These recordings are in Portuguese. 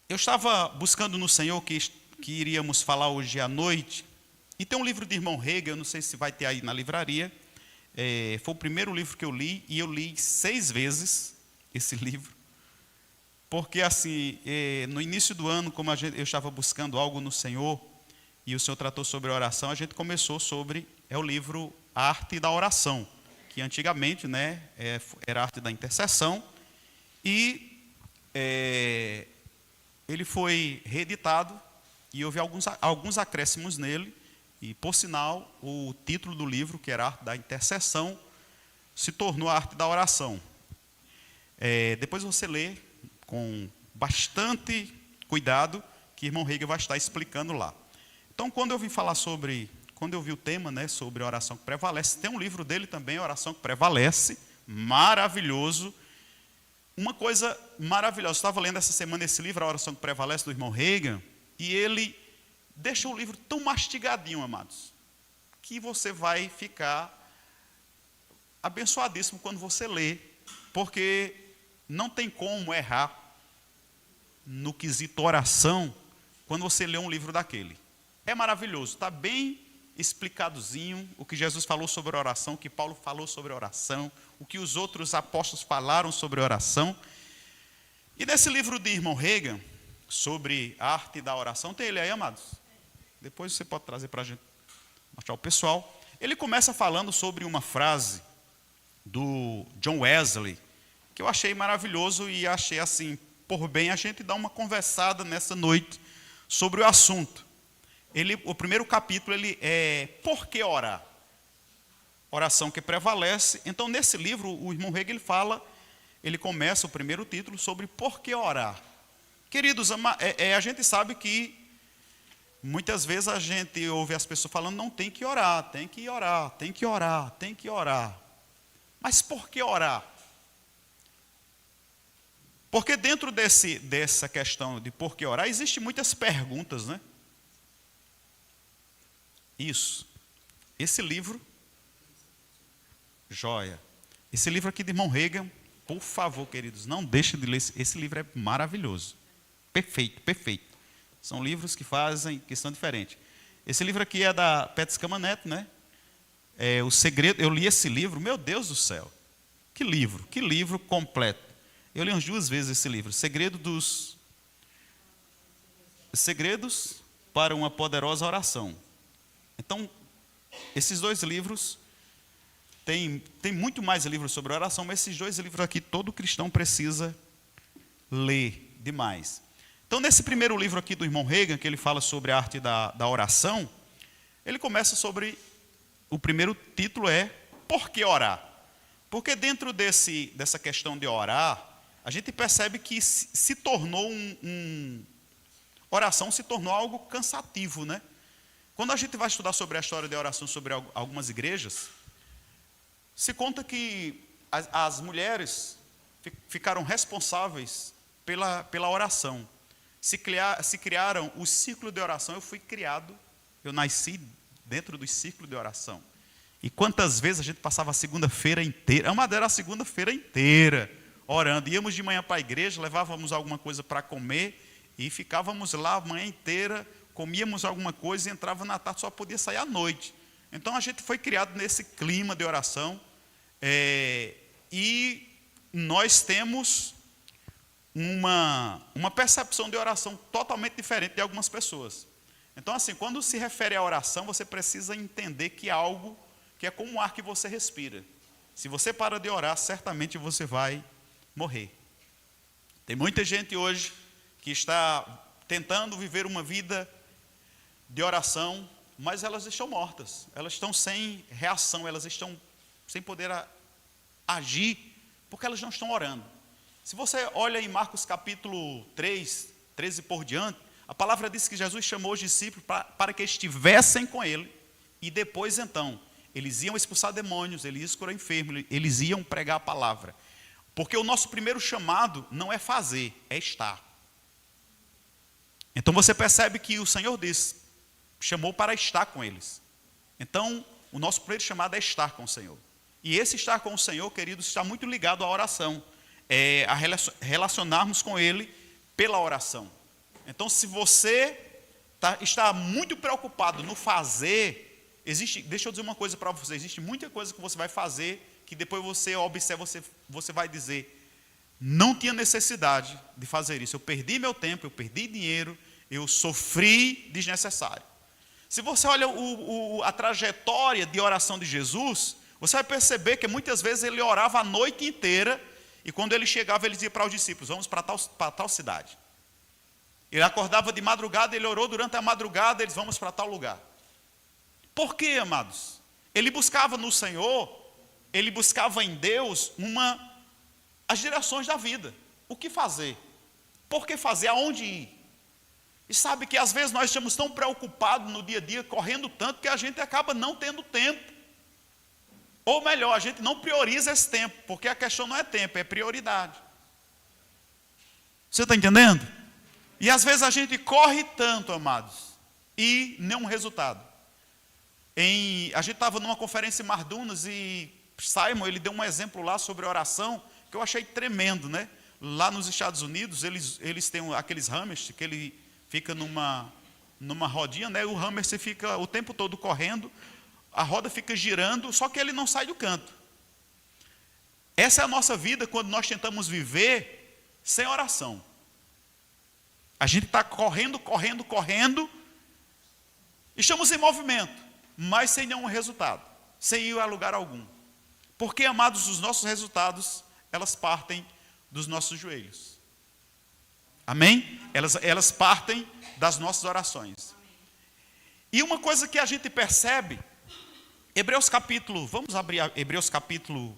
Eu estava buscando no Senhor que iríamos falar hoje à noite, e tem um livro de irmão Hegel, eu não sei se vai ter aí na livraria, foi o primeiro livro que eu li, e eu li 6 vezes esse livro, porque assim, no início do ano, como eu estava buscando algo no Senhor, e o Senhor tratou sobre oração, a gente começou sobre, o livro Arte da Oração, que antigamente, né, era a arte da intercessão, e ele foi reeditado, e houve alguns acréscimos nele, e por sinal, o título do livro, que era a Arte da Intercessão, se tornou a Arte da Oração. Depois você lê com bastante cuidado, que irmão Hegel vai estar explicando lá. Então, quando eu vi o tema, né, sobre a oração que prevalece, tem um livro dele também, a Oração que Prevalece, maravilhoso. Uma coisa maravilhosa, eu estava lendo essa semana esse livro, A Oração que Prevalece, do irmão Hegel, e ele deixa o livro tão mastigadinho, amados, que você vai ficar abençoadíssimo quando você lê, porque não tem como errar no quesito oração quando você lê um livro daquele. É maravilhoso, está bem explicadozinho o que Jesus falou sobre a oração, o que Paulo falou sobre a oração, o que os outros apóstolos falaram sobre a oração. E nesse livro de irmão Hegel, sobre a arte da oração, tem ele aí, amados? Depois você pode trazer para a gente mostrar o pessoal. Ele começa falando sobre uma frase do John Wesley, que eu achei maravilhoso e achei assim, por bem a gente dar uma conversada nessa noite sobre o assunto. O primeiro capítulo ele é Por que orar? Oração que prevalece. Então, nesse livro, o irmão Hegel ele começa o primeiro título sobre por que orar. Queridos, a gente sabe que muitas vezes a gente ouve as pessoas falando, não tem que orar, tem que orar, tem que orar, tem que orar. Mas por que orar? Porque dentro dessa questão de por que orar, existem muitas perguntas, né? Isso. Esse livro, joia. Esse livro aqui de irmão Hegel, por favor, queridos, não deixem de ler. Esse livro é maravilhoso. Perfeito, perfeito. São livros que são diferentes. Esse livro aqui é da Pets Camaneto, né? O Segredo, eu li esse livro, meu Deus do céu. Que livro completo. Eu li umas 2 vezes esse livro. Segredos para uma poderosa oração. Então, esses 2 livros, tem muito mais livros sobre oração, mas esses 2 livros aqui, todo cristão precisa ler demais. Então, nesse primeiro livro aqui do irmão Hegel, que ele fala sobre a arte da oração, ele começa sobre, o primeiro título é Por que orar? Porque dentro dessa questão de orar, a gente percebe que se tornou oração se tornou algo cansativo, né? Quando a gente vai estudar sobre a história de oração sobre algumas igrejas, se conta que as mulheres ficaram responsáveis pela oração. Se criaram o círculo de oração. Eu nasci dentro do círculo de oração. E quantas vezes a gente passava a segunda-feira inteira, era a segunda-feira inteira, orando. Íamos de manhã para a igreja, levávamos alguma coisa para comer e ficávamos lá a manhã inteira, comíamos alguma coisa e entrava na tarde, só podia sair à noite. Então a gente foi criado nesse clima de oração, e nós temos uma percepção de oração totalmente diferente de algumas pessoas. Então assim, quando se refere à oração, você precisa entender que é algo que é como o ar que você respira. Se você para de orar, certamente você vai morrer. Tem muita gente hoje que está tentando viver uma vida de oração, mas elas estão mortas, elas estão sem reação, elas estão sem poder agir, porque elas não estão orando. Se você olha em Marcos capítulo 3, 13 por diante, a palavra diz que Jesus chamou os discípulos para que estivessem com ele, e depois então, eles iam expulsar demônios, eles iam curar enfermos, eles iam pregar a palavra. Porque o nosso primeiro chamado não é fazer, é estar. Então você percebe que o Senhor chamou para estar com eles. Então, o nosso primeiro chamado é estar com o Senhor. E esse estar com o Senhor, queridos, está muito ligado à oração. A relacionarmos com Ele pela oração. Então, se você está muito preocupado no fazer, deixa eu dizer uma coisa para você, existe muita coisa que você vai fazer, que depois você observa, você vai dizer, não tinha necessidade de fazer isso, eu perdi meu tempo, eu perdi dinheiro, eu sofri desnecessário. Se você olha a trajetória de oração de Jesus, você vai perceber que muitas vezes ele orava a noite inteira, e quando ele chegava, ele dizia para os discípulos, vamos para tal cidade. Ele acordava de madrugada, ele orou durante a madrugada, eles vamos para tal lugar. Por quê, amados? Ele buscava no Senhor, ele buscava em Deus as direções da vida. O que fazer? Por que fazer? Aonde ir? E sabe que às vezes nós estamos tão preocupados no dia a dia, correndo tanto, que a gente acaba não tendo tempo. Ou melhor, a gente não prioriza esse tempo, porque a questão não é tempo, é prioridade. Você está entendendo? E às vezes a gente corre tanto, amados, e nenhum resultado. A gente estava numa conferência em Mardunas e Simon, ele deu um exemplo lá sobre oração, que eu achei tremendo, né? Lá nos Estados Unidos, eles têm aqueles hammers, que ele fica numa rodinha, né? O hammer você fica o tempo todo correndo, a roda fica girando, só que ele não sai do canto. Essa é a nossa vida quando nós tentamos viver sem oração. A gente está correndo, estamos em movimento, mas sem nenhum resultado, sem ir a lugar algum. Porque, amados, os nossos resultados, elas partem dos nossos joelhos. Amém? Elas partem das nossas orações. E uma coisa que a gente percebe, vamos abrir Hebreus capítulo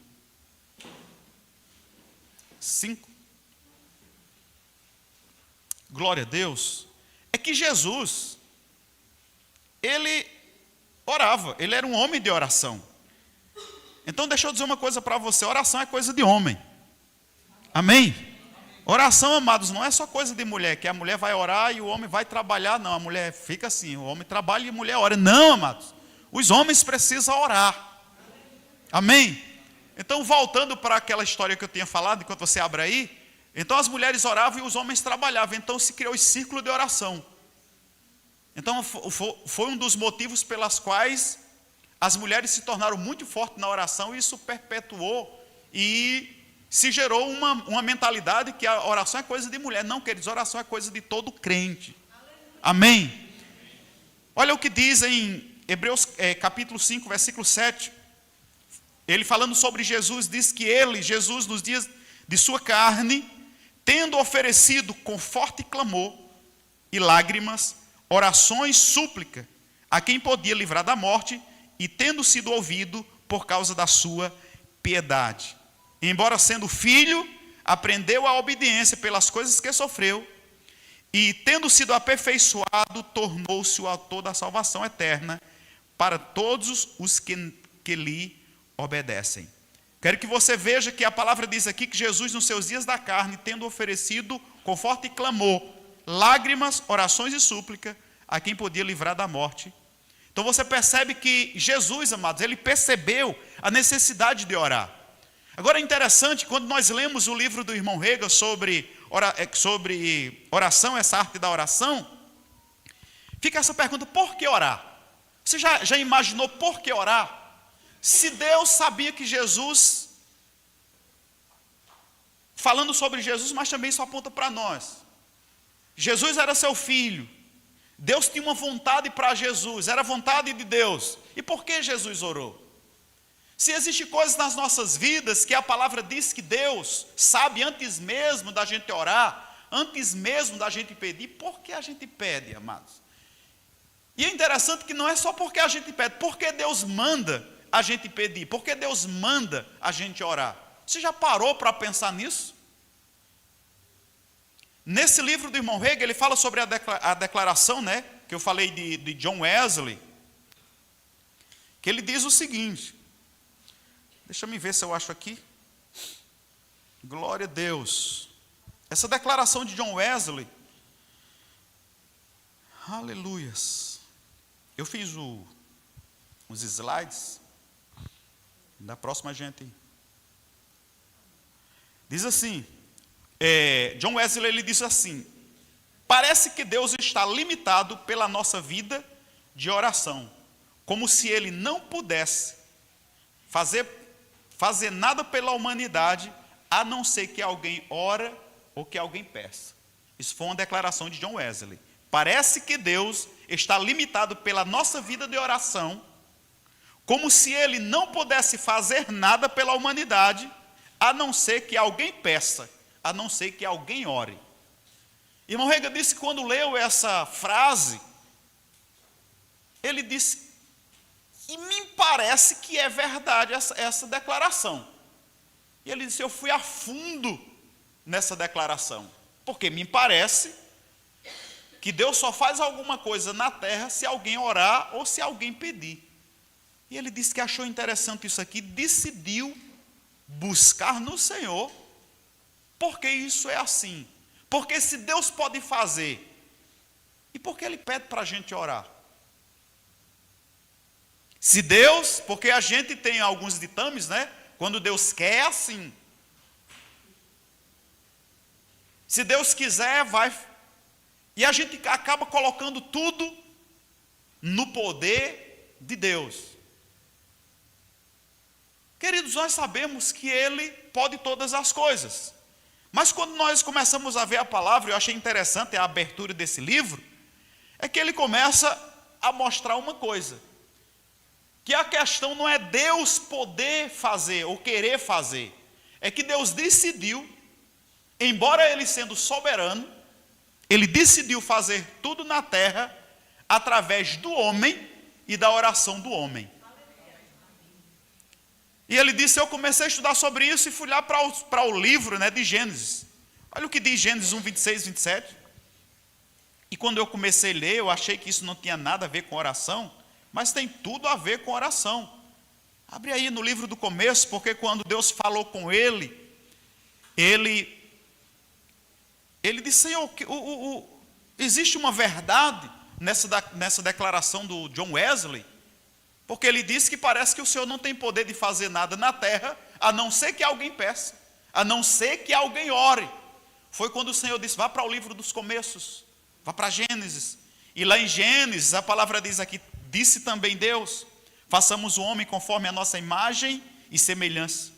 5. Glória a Deus. É que Jesus, ele orava, ele era um homem de oração. Então deixa eu dizer uma coisa para você, oração é coisa de homem. Amém? Oração, amados, não é só coisa de mulher, que a mulher vai orar e o homem vai trabalhar. Não, a mulher fica assim, o homem trabalha e a mulher ora. Não, amados, os homens precisam orar. Amém? Então, voltando para aquela história que eu tinha falado, enquanto você abre aí, então as mulheres oravam e os homens trabalhavam, então se criou esse círculo de oração. Então foi um dos motivos pelas quais as mulheres se tornaram muito fortes na oração, e isso perpetuou e se gerou uma mentalidade que a oração é coisa de mulher. Não, queridos, oração é coisa de todo crente. Amém? Olha o que diz em Hebreus capítulo 5, versículo 7. Ele falando sobre Jesus, diz que Jesus, nos dias de sua carne, tendo oferecido com forte clamor e lágrimas, orações, súplica, a quem podia livrar da morte, e tendo sido ouvido por causa da sua piedade. Embora sendo filho, aprendeu a obediência pelas coisas que sofreu, e tendo sido aperfeiçoado, tornou-se o autor da salvação eterna para todos os que lhe obedecem. Quero que você veja que a palavra diz aqui que Jesus, nos seus dias da carne, tendo oferecido com forte clamor, lágrimas, orações e súplica, a quem podia livrar da morte. Então você percebe que Jesus, amados, ele percebeu a necessidade de orar. Agora é interessante, quando nós lemos o livro do irmão Hegel sobre oração, essa arte da oração, fica essa pergunta, por que orar? Você já imaginou por que orar? Se Deus sabia que Jesus, falando sobre Jesus, mas também isso aponta para nós. Jesus era seu filho. Deus tinha uma vontade para Jesus, era a vontade de Deus. E por que Jesus orou? Se existem coisas nas nossas vidas que a palavra diz que Deus sabe antes mesmo da gente orar, antes mesmo da gente pedir, por que a gente pede, amados? E é interessante que não é só porque a gente pede, porque Deus manda a gente pedir, porque Deus manda a gente orar. Você já parou para pensar nisso? Nesse livro do irmão Hegel, ele fala sobre a declaração, né, que eu falei de John Wesley, que ele diz o seguinte, deixa eu ver se eu acho aqui, glória a Deus, essa declaração de John Wesley, aleluias, eu fiz os slides, da próxima gente, diz assim, John Wesley, ele diz assim, parece que Deus está limitado pela nossa vida de oração, como se Ele não pudesse fazer nada pela humanidade, a não ser que alguém ora ou que alguém peça. Isso foi uma declaração de John Wesley. Parece que Deus está limitado pela nossa vida de oração, como se Ele não pudesse fazer nada pela humanidade, a não ser que alguém peça, a não ser que alguém ore. Irmão Rega disse que quando leu essa frase, ele disse, e me parece que é verdade essa declaração. E ele disse, eu fui a fundo nessa declaração, porque me parece que Deus só faz alguma coisa na terra se alguém orar ou se alguém pedir. E ele disse que achou interessante isso aqui, decidiu buscar no Senhor, porque isso é assim. Porque se Deus pode fazer, e por que Ele pede para a gente orar? Se Deus, porque a gente tem alguns ditames, né? Quando Deus quer, é assim. Se Deus quiser, vai. E a gente acaba colocando tudo no poder de Deus. Queridos, nós sabemos que Ele pode todas as coisas. Mas quando nós começamos a ver a palavra, eu achei interessante a abertura desse livro, é que ele começa a mostrar uma coisa. Que a questão não é Deus poder fazer ou querer fazer. É que Deus decidiu, embora Ele sendo soberano, Ele decidiu fazer tudo na terra através do homem e da oração do homem. E ele disse, eu comecei a estudar sobre isso e fui lá para o livro, né, de Gênesis. Olha o que diz Gênesis 1, 26, 27. E quando eu comecei a ler, eu achei que isso não tinha nada a ver com oração, mas tem tudo a ver com oração. Abre aí no livro do começo, porque quando Deus falou com ele disse, Senhor, existe uma verdade nessa declaração do John Wesley, porque ele disse que parece que o Senhor não tem poder de fazer nada na terra, a não ser que alguém peça, a não ser que alguém ore. Foi quando o Senhor disse, vá para o livro dos começos, vá para Gênesis. E lá em Gênesis, a palavra diz aqui, disse também Deus, façamos o homem conforme a nossa imagem e semelhança.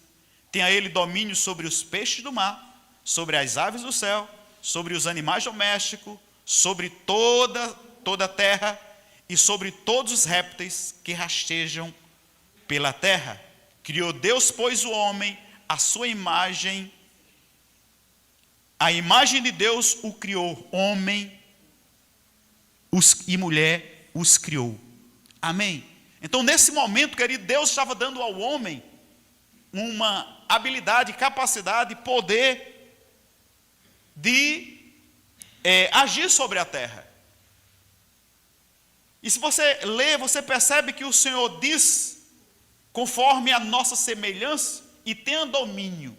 Tenha ele domínio sobre os peixes do mar, sobre as aves do céu, sobre os animais domésticos, sobre toda a terra, e sobre todos os répteis que rastejam pela terra. Criou Deus, pois, o homem, a sua imagem, a imagem de Deus o criou, homem e mulher os criou. Amém? Então, nesse momento, querido, Deus estava dando ao homem uma habilidade, capacidade, poder de agir sobre a terra. E se você lê, você percebe que o Senhor diz, conforme a nossa semelhança, e tenha domínio.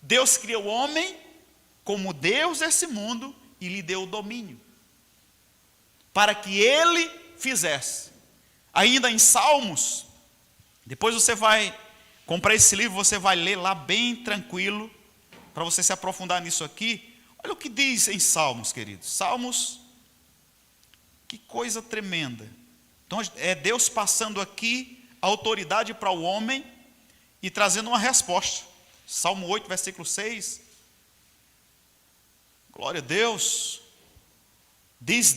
Deus criou o homem como Deus desse mundo e lhe deu o domínio, para que ele fizesse. Ainda em Salmos, depois você vai comprar esse livro, você vai ler lá bem tranquilo, para você se aprofundar nisso aqui. Olha o que diz em Salmos, queridos. Salmos, que coisa tremenda. Então é Deus passando aqui a autoridade para o homem e trazendo uma resposta. Salmo 8, versículo 6. Glória a Deus. Diz,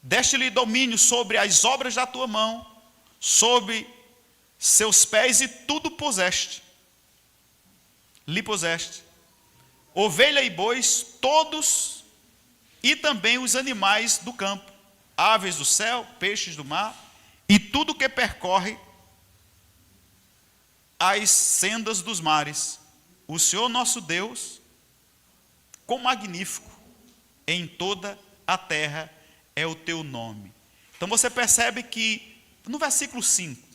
deste-lhe domínio sobre as obras da tua mão, sobre seus pés, e tudo lhe puseste. Ovelha e bois, todos, e também os animais do campo, aves do céu, peixes do mar, e tudo que percorre as sendas dos mares. O Senhor nosso Deus, quão magnífico em toda a terra é o teu nome. Então você percebe que no versículo 5,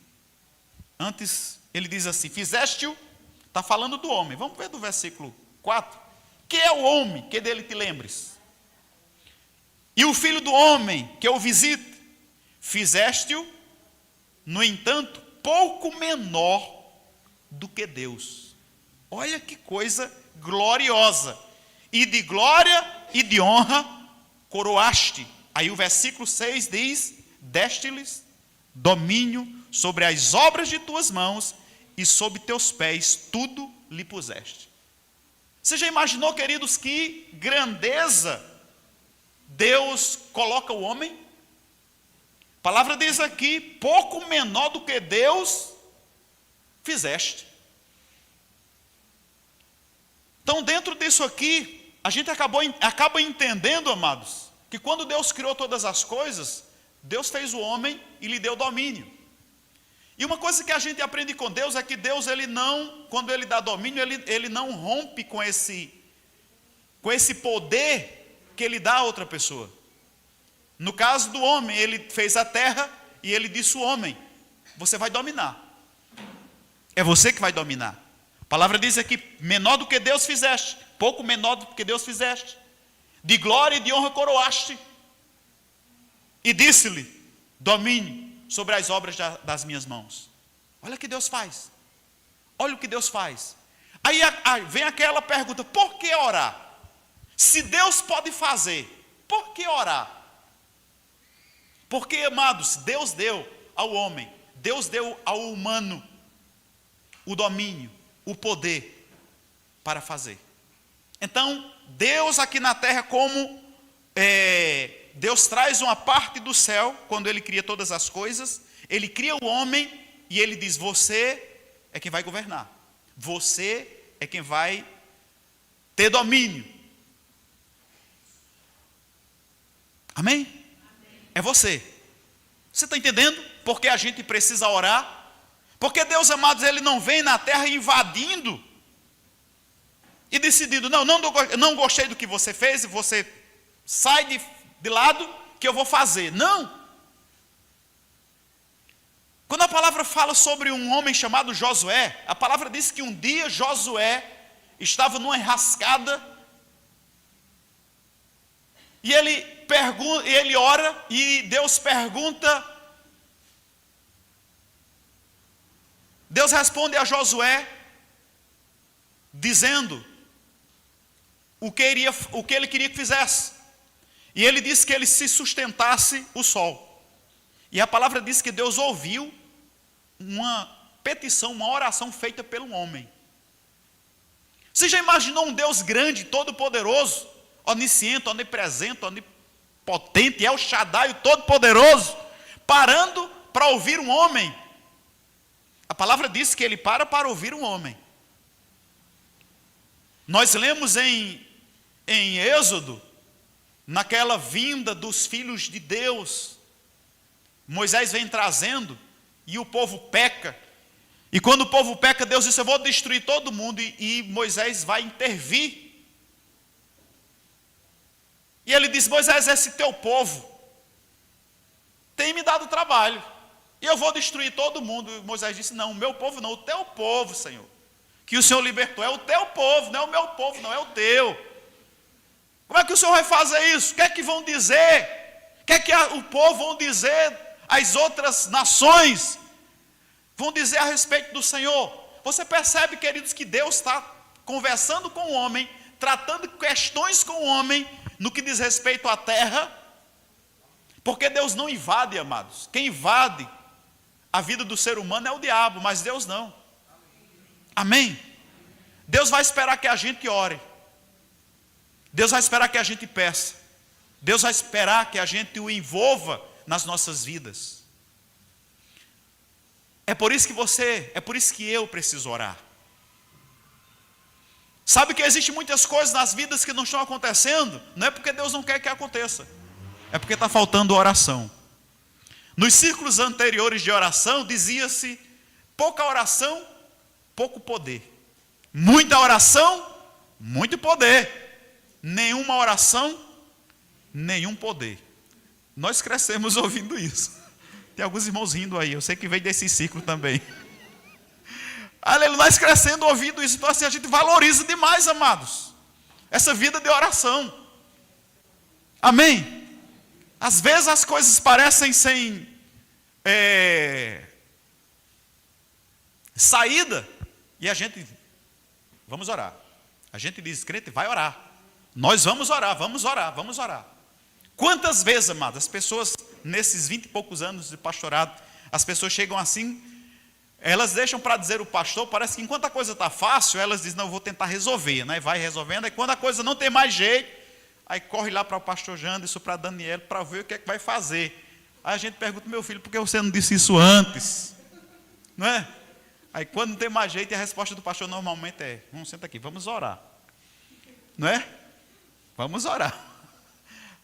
antes ele diz assim, fizeste-o, está falando do homem. Vamos ver do versículo 4. Que é o homem, que dele te lembres? E o filho do homem, que o visite? Fizeste-o, no entanto, pouco menor do que Deus. Olha que coisa gloriosa. E de glória e de honra coroaste. Aí o versículo 6 diz: deste-lhes domínio sobre as obras de tuas mãos, e sob teus pés tudo lhe puseste. Você já imaginou, queridos, que grandeza Deus coloca o homem? A palavra diz aqui: pouco menor do que Deus fizeste. Então, dentro disso aqui, a gente acaba entendendo, amados, que quando Deus criou todas as coisas, Deus fez o homem e lhe deu domínio. E uma coisa que a gente aprende com Deus é que Deus, ele não, quando ele dá domínio, ele não rompe com esse poder que ele dá a outra pessoa. No caso do homem, ele fez a terra e ele disse ao homem: você vai dominar. É você que vai dominar. A palavra diz aqui: menor do que Deus fizeste, pouco menor do que Deus fizeste, de glória e de honra coroaste, e disse-lhe: domínio sobre as obras das minhas mãos. Olha o que Deus faz. Olha o que Deus faz. Aí vem aquela pergunta: por que orar? Se Deus pode fazer, por que orar? Porque, amados, Deus deu ao homem, Deus deu ao humano o domínio, o poder para fazer. Então, Deus aqui na terra, como Deus traz uma parte do céu, quando Ele cria todas as coisas, Ele cria o homem e Ele diz: você é quem vai governar, você é quem vai ter domínio. Amém? Amém. É você. Você está entendendo? Porque a gente precisa orar. Porque Deus, amados, Ele não vem na terra invadindo e decidindo: não gostei do que você fez, você sai de lado que eu vou fazer. Não. Quando a palavra fala sobre um homem chamado Josué, a palavra diz que um dia Josué estava numa enrascada e ele ora e Deus pergunta. Deus responde a Josué dizendo o que ele queria que fizesse. E ele disse que ele se sustentasse o sol. E a palavra diz que Deus ouviu uma petição, uma oração feita pelo homem. Você já imaginou um Deus grande, todo-poderoso, onisciente, onipresente, onipotente, El Shaddai, o todo-poderoso, parando para ouvir um homem? A palavra diz que ele para ouvir um homem. Nós lemos em Êxodo, naquela vinda dos filhos de Deus, Moisés vem trazendo e o povo peca. E quando o povo peca, Deus disse: eu vou destruir todo mundo, e Moisés vai intervir. E ele diz: Moisés, esse teu povo tem me dado trabalho, e eu vou destruir todo mundo. E Moisés disse: não, o meu povo não, o teu povo, Senhor, que o Senhor libertou, é o teu povo, não é o meu povo, não é o teu. Como é que o Senhor vai fazer isso? O que é que vão dizer? O que é que o povo vão dizer? As outras nações vão dizer a respeito do Senhor. Você percebe, queridos, que Deus está conversando com o homem, tratando questões com o homem, no que diz respeito à terra, porque Deus não invade, amados. Quem invade a vida do ser humano é o diabo, mas Deus não. Amém? Deus vai esperar que a gente ore. Deus vai esperar que a gente peça. Deus vai esperar que a gente o envolva nas nossas vidas. É por isso que eu preciso orar. Sabe que existe muitas coisas nas vidas que não estão acontecendo, não é porque Deus não quer que aconteça, é porque está faltando oração. Nos círculos anteriores de oração dizia-se: pouca oração, pouco poder. Muita oração, muito poder. Nenhuma oração, nenhum poder. Nós crescemos ouvindo isso. Tem alguns irmãos rindo aí, eu sei que veio desse ciclo também. Aleluia, nós crescendo ouvindo isso. Então assim, a gente valoriza demais, amados, essa vida de oração. Amém? Às vezes as coisas parecem sem saída, e a gente, vamos orar. A gente diz: crente, vai orar. Nós vamos orar, vamos orar, vamos orar. Quantas vezes, amados, as pessoas, nesses 20 e poucos anos de pastorado, as pessoas chegam assim, elas deixam para dizer o pastor, parece que enquanto a coisa está fácil, elas dizem, não, eu vou tentar resolver, né? Vai resolvendo, aí quando a coisa não tem mais jeito, aí corre lá para o pastor Janderson, para Daniel, para ver o que é que vai fazer. Aí a gente pergunta, meu filho, por que você não disse isso antes? Não é? Aí quando não tem mais jeito, a resposta do pastor normalmente é, vamos, senta aqui, vamos orar. Não é? Vamos orar.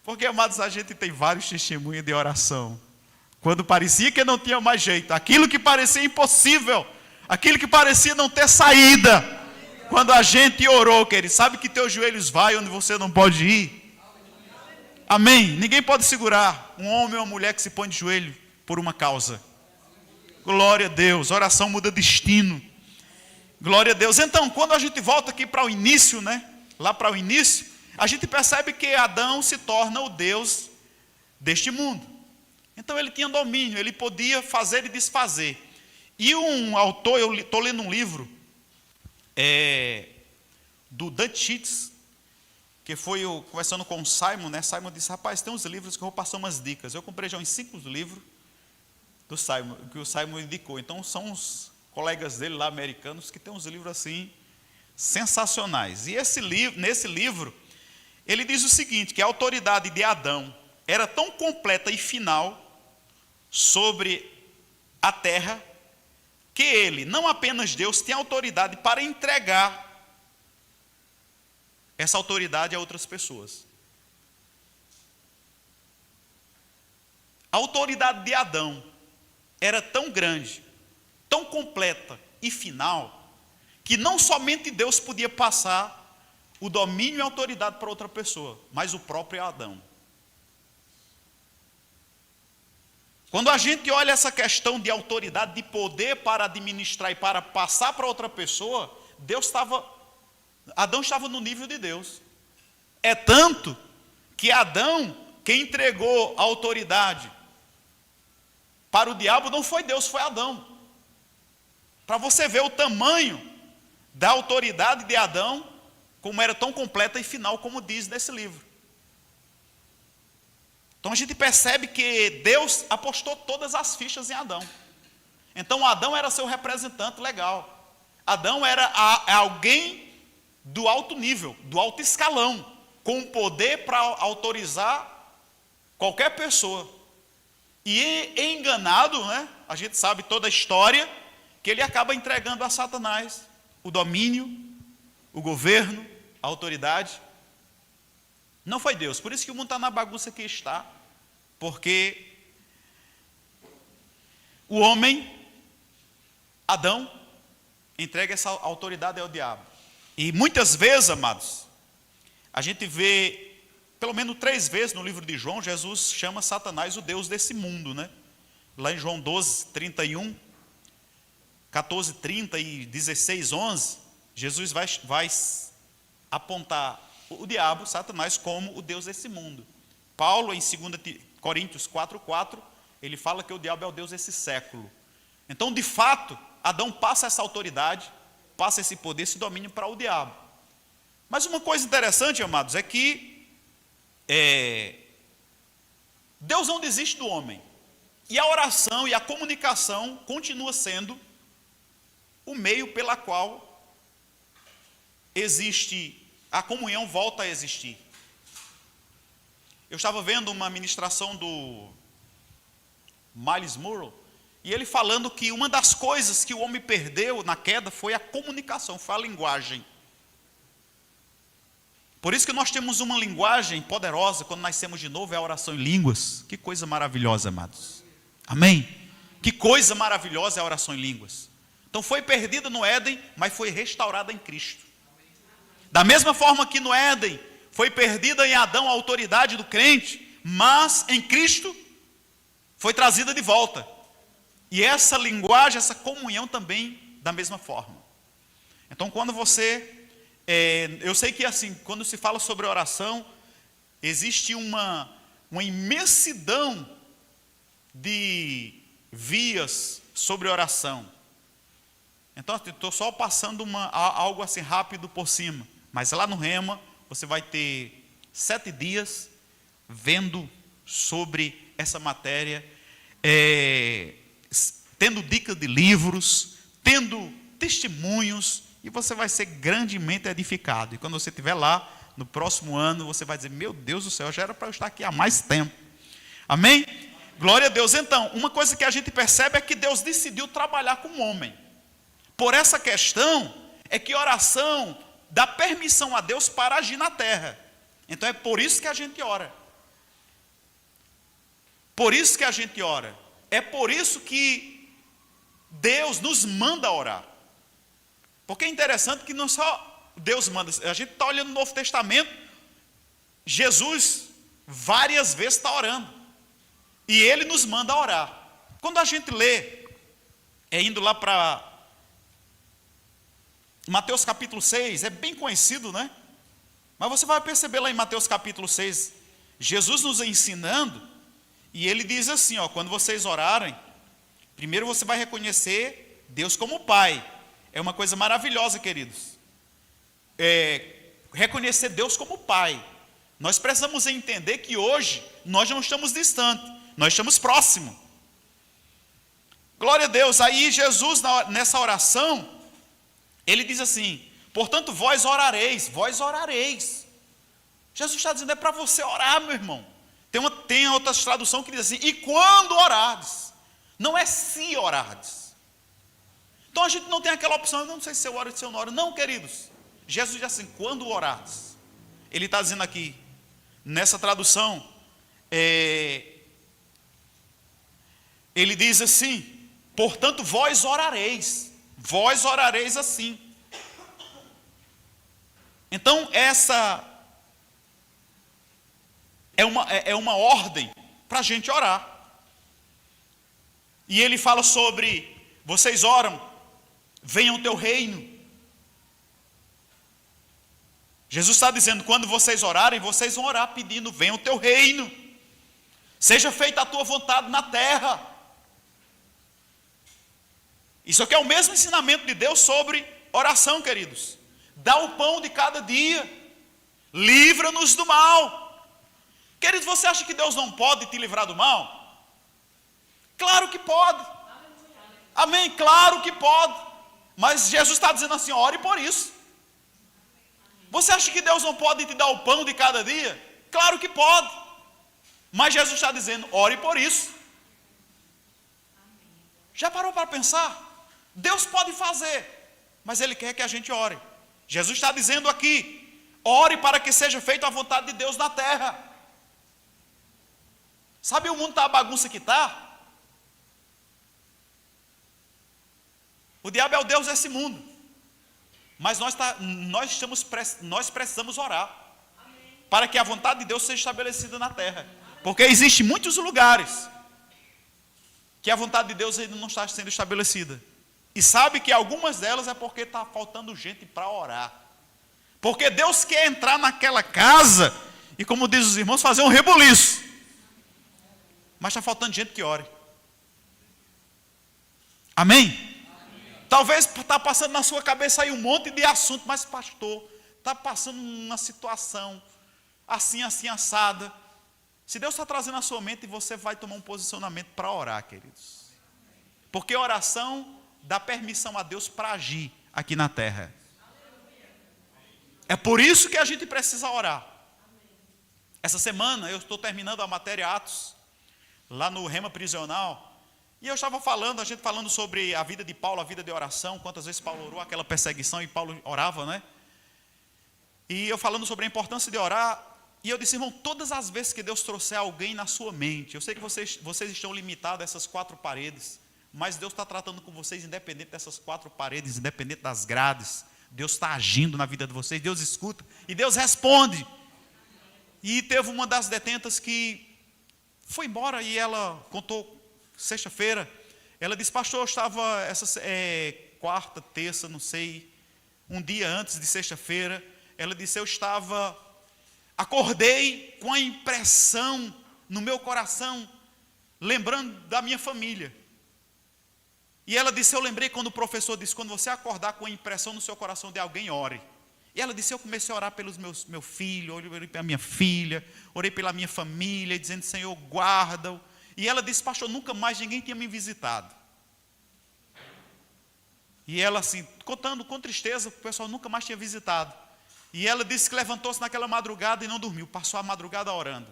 Porque, amados, a gente tem vários testemunhos de oração. Quando parecia que não tinha mais jeito, aquilo que parecia impossível, aquilo que parecia não ter saída, quando a gente orou, querido, sabe que teus joelhos vai onde você não pode ir? Amém? Ninguém pode segurar um homem ou uma mulher que se põe de joelho por uma causa. Glória a Deus, oração muda destino. Glória a Deus. Então, quando a gente volta aqui para o início, né? Lá para o início, a gente percebe que Adão se torna o Deus deste mundo. Então ele tinha domínio, ele podia fazer e desfazer. E um autor, eu estou lendo um livro do Dante Sheets, que foi eu conversando com o Simon, né? Simon disse, rapaz, tem uns livros que eu vou passar umas dicas. Eu comprei já uns 5 livros do Simon, que o Simon indicou. Então são os colegas dele lá, americanos, que tem uns livros assim, sensacionais. E nesse livro, ele diz o seguinte, que a autoridade de Adão era tão completa e final sobre a terra, que ele, não apenas Deus, tem autoridade para entregar essa autoridade a outras pessoas. A autoridade de Adão era tão grande, tão completa e final, que não somente Deus podia passar o domínio e a autoridade para outra pessoa, mas o próprio Adão. Quando a gente olha essa questão de autoridade, de poder para administrar e para passar para outra pessoa, Adão estava no nível de Deus. É tanto que Adão, quem entregou a autoridade para o diabo, não foi Deus, foi Adão. Para você ver o tamanho da autoridade de Adão, como era tão completa e final, como diz nesse livro. Então a gente percebe que Deus apostou todas as fichas em Adão. Então Adão era seu representante legal. Adão era alguém do alto nível, do alto escalão, com poder para autorizar qualquer pessoa. E enganado, né? A gente sabe toda a história, que ele acaba entregando a Satanás o domínio, o governo, a autoridade. Não foi Deus, por isso que o mundo está na bagunça que está, porque o homem, Adão, entrega essa autoridade ao diabo. E muitas vezes, amados, a gente vê, pelo menos 3 vezes no livro de João, Jesus chama Satanás o Deus desse mundo, né? Lá em João 12, 31, 14, 30 e 16, 11, Jesus vai apontar o diabo, Satanás, como o Deus desse mundo. Paulo, em 2 Coríntios 4:4, ele fala que o diabo é o Deus desse século. Então, de fato, Adão passa essa autoridade, passa esse poder, esse domínio para o diabo. Mas uma coisa interessante, amados, é que Deus não desiste do homem. E a oração e a comunicação continua sendo o meio pela qual existe, a comunhão volta a existir. Eu estava vendo uma ministração do Miles Monroe, e ele falando que uma das coisas que o homem perdeu na queda foi a comunicação, foi a linguagem. Por isso que nós temos uma linguagem poderosa, quando nascemos de novo, é a oração em línguas. Que coisa maravilhosa, amados. Amém? Que coisa maravilhosa é a oração em línguas. Então foi perdida no Éden, mas foi restaurada em Cristo. Da mesma forma que no Éden foi perdida em Adão a autoridade do crente, mas em Cristo foi trazida de volta. E essa linguagem, essa comunhão também da mesma forma. Então quando você, eu sei que assim, quando se fala sobre oração, existe uma imensidão de vias sobre oração. Então estou só passando algo assim rápido por cima. Mas lá no Rema, você vai ter 7 dias vendo sobre essa matéria, tendo dicas de livros, tendo testemunhos, e você vai ser grandemente edificado. E quando você estiver lá, no próximo ano, você vai dizer, meu Deus do céu, já era para eu estar aqui há mais tempo. Amém? Glória a Deus. Então, uma coisa que a gente percebe é que Deus decidiu trabalhar com o homem. Por essa questão, é que oração dá permissão a Deus para agir na terra. Então é por isso que a gente ora. Por isso que a gente ora. É por isso que Deus nos manda orar. Porque é interessante que não só Deus manda, a gente está olhando no Novo Testamento, Jesus várias vezes está orando. E Ele nos manda orar. Quando a gente lê, indo lá para Mateus capítulo 6, é bem conhecido, né? Mas você vai perceber lá em Mateus capítulo 6, Jesus nos ensinando, e Ele diz assim, quando vocês orarem, primeiro você vai reconhecer Deus como Pai. É uma coisa maravilhosa, queridos. Reconhecer Deus como Pai. Nós precisamos entender que hoje nós não estamos distantes, nós estamos próximos. Glória a Deus. Aí Jesus, nessa oração, Ele diz assim, portanto vós orareis. Jesus está dizendo, é para você orar, meu irmão. Tem outras traduções que diz assim, e quando orardes. Não é se orardes. Então a gente não tem aquela opção, eu não sei se eu oro ou se eu não oro. Não, queridos. Jesus diz assim, quando orardes. Ele está dizendo aqui, nessa tradução, ele diz assim, portanto vós orareis assim. Então essa é uma ordem para a gente orar. E ele fala sobre, vocês oram, venha o teu reino. Jesus está dizendo, quando vocês orarem, vocês vão orar pedindo, venha o teu reino. Seja feita a tua vontade na terra. Isso aqui é o mesmo ensinamento de Deus sobre oração, queridos. Dá o pão de cada dia. Livra-nos do mal. Queridos, você acha que Deus não pode te livrar do mal? Claro que pode. Amém? Claro que pode. Mas Jesus está dizendo assim, ore por isso. Você acha que Deus não pode te dar o pão de cada dia? Claro que pode. Mas Jesus está dizendo, ore por isso. Já parou para pensar? Deus pode fazer, mas Ele quer que a gente ore. Jesus está dizendo aqui, ore para que seja feita a vontade de Deus na terra. Sabe o mundo está a bagunça que está? O diabo é o Deus desse mundo. Mas nós precisamos orar. Para que a vontade de Deus seja estabelecida na terra. Porque existem muitos lugares que a vontade de Deus ainda não está sendo estabelecida. E sabe que algumas delas é porque está faltando gente para orar. Porque Deus quer entrar naquela casa e, como diz os irmãos, fazer um rebuliço. Mas está faltando gente que ore. Amém? Talvez está passando na sua cabeça aí um monte de assunto, mas pastor, está passando uma situação assim, assada. Se Deus está trazendo a sua mente, você vai tomar um posicionamento para orar, queridos. Porque oração dá permissão a Deus para agir aqui na terra. É por isso que a gente precisa orar. Essa semana eu estou terminando a matéria Atos, lá no Rema Prisional. E eu estava falando, a gente falando sobre a vida de Paulo, a vida de oração, quantas vezes Paulo orou aquela perseguição e Paulo orava, né? E eu falando sobre a importância de orar, e eu disse, irmão, todas as vezes que Deus trouxer alguém na sua mente, eu sei que vocês estão limitados a essas 4 paredes, mas Deus está tratando com vocês independente dessas 4 paredes, independente das grades. Deus está agindo na vida de vocês, Deus escuta e Deus responde. E teve uma das detentas que foi embora e ela contou, sexta-feira, ela disse, pastor, eu estava quarta, terça, não sei, um dia antes de sexta-feira, ela disse, acordei com a impressão no meu coração, lembrando da minha família. E ela disse, eu lembrei quando o professor disse, quando você acordar com a impressão no seu coração de alguém, ore. E ela disse, eu comecei a orar pelos meu filho, orei pela minha filha, orei pela minha família, dizendo, Senhor, guarda-o. E ela disse, pastor, nunca mais ninguém tinha me visitado. E ela assim, contando com tristeza, o pessoal nunca mais tinha visitado. E ela disse que levantou-se naquela madrugada e não dormiu, passou a madrugada orando.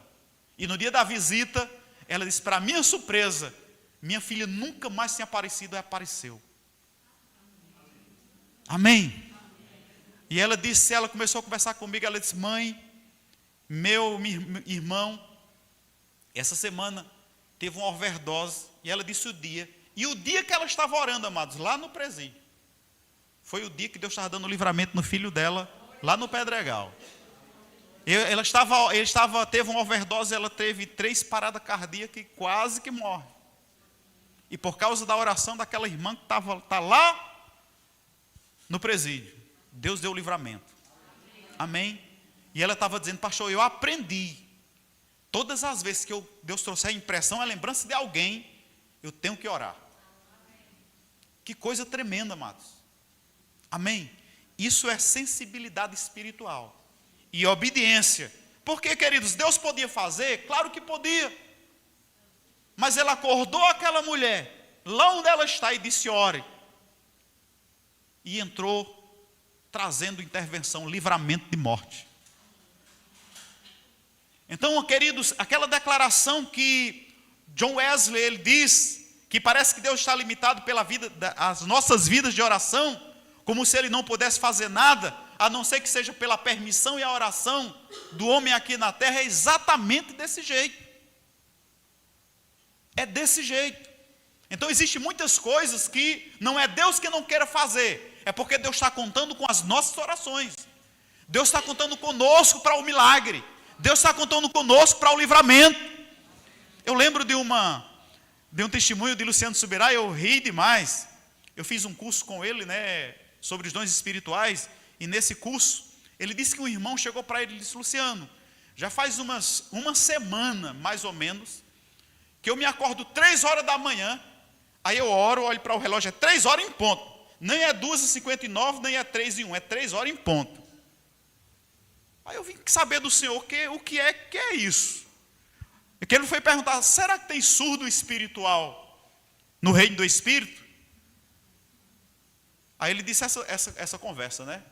E no dia da visita, ela disse, para minha surpresa, minha filha nunca mais tinha aparecido e apareceu. Amém? E ela disse, ela começou a conversar comigo, ela disse, mãe, meu irmão, essa semana teve uma overdose, e ela disse o dia. E o dia que ela estava orando, amados, lá no presídio, foi o dia que Deus estava dando livramento no filho dela, lá no Pedregal. Teve uma overdose, ela teve 3 paradas cardíacas e quase que morre. E por causa da oração daquela irmã que está lá no presídio, Deus deu o livramento. Amém? E ela estava dizendo, pastor, eu aprendi. Todas as vezes que Deus trouxer a impressão, a lembrança de alguém, eu tenho que orar. Que coisa tremenda, amados. Amém? Isso é sensibilidade espiritual. E obediência. Porque, queridos, Deus podia fazer? Claro que podia. Mas Ele acordou aquela mulher, lá onde ela está, e disse, ore. E entrou trazendo intervenção, livramento de morte. Então, queridos, aquela declaração que John Wesley ele diz, que parece que Deus está limitado pela vida, as nossas vidas de oração, como se Ele não pudesse fazer nada, a não ser que seja pela permissão e a oração do homem aqui na terra, é exatamente desse jeito. É desse jeito. Então, existem muitas coisas que não é Deus que não queira fazer, é porque Deus está contando com as nossas orações. Deus está contando conosco para o milagre. Deus está contando conosco para o livramento. Eu lembro de um testemunho de Luciano Subirá, eu ri demais. Eu fiz um curso com ele, né, sobre os dons espirituais, e nesse curso, ele disse que um irmão chegou para ele e disse, Luciano, já faz uma semana, mais ou menos, que eu me acordo 3 horas da manhã, aí eu oro, olho para o relógio, é 3 horas em ponto. Nem é 2h59, nem é 3h01, é 3 horas em ponto. Aí eu vim saber do Senhor o que é isso. E que ele foi perguntar, será que tem surdo espiritual no reino do Espírito? Aí ele disse essa conversa, né?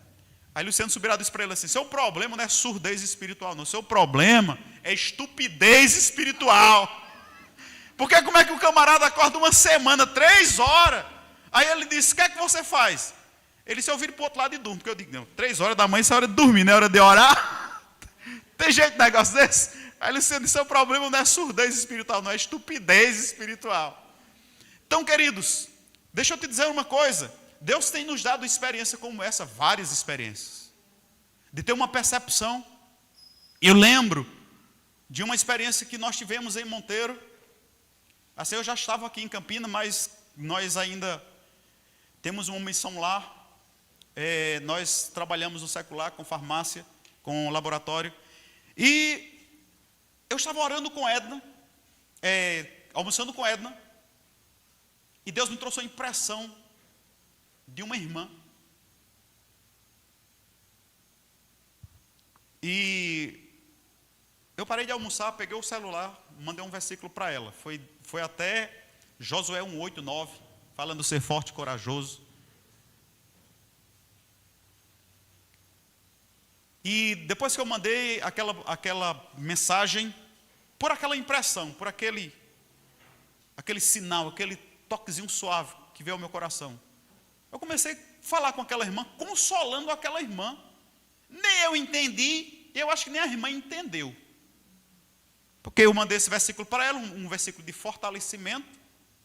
Aí Luciano Subirá disse para ele assim, seu problema não é surdez espiritual, não. Seu problema é estupidez espiritual. Porque como é que o camarada acorda uma semana, 3 horas? Aí ele disse, o que é que você faz? Ele disse, eu viro para o outro lado e durmo. Porque eu digo, não, 3 horas da manhã, isso é hora de dormir, não é hora de orar. Tem jeito de negócio desse? Aí Luciano disse, seu problema não é surdez espiritual, não é estupidez espiritual. Então, queridos, deixa eu te dizer uma coisa. Deus tem nos dado experiência como essa, várias experiências. De ter uma percepção. Eu lembro de uma experiência que nós tivemos em Monteiro. Assim, eu já estava aqui em Campinas, mas nós ainda temos uma missão lá. Nós trabalhamos no secular, com farmácia, com laboratório. E eu estava orando com Edna, almoçando com Edna, e Deus me trouxe a impressão de uma irmã. E eu parei de almoçar, peguei o celular, mandei um versículo para ela. Foi até Josué 1:8, 9, falando ser forte e corajoso. E depois que eu mandei aquela mensagem, por aquela impressão, por aquele sinal, aquele toquezinho suave que veio ao meu coração, eu comecei a falar com aquela irmã, consolando aquela irmã. Nem eu entendi, eu acho que nem a irmã entendeu. Porque eu mandei esse versículo para ela, um versículo de fortalecimento,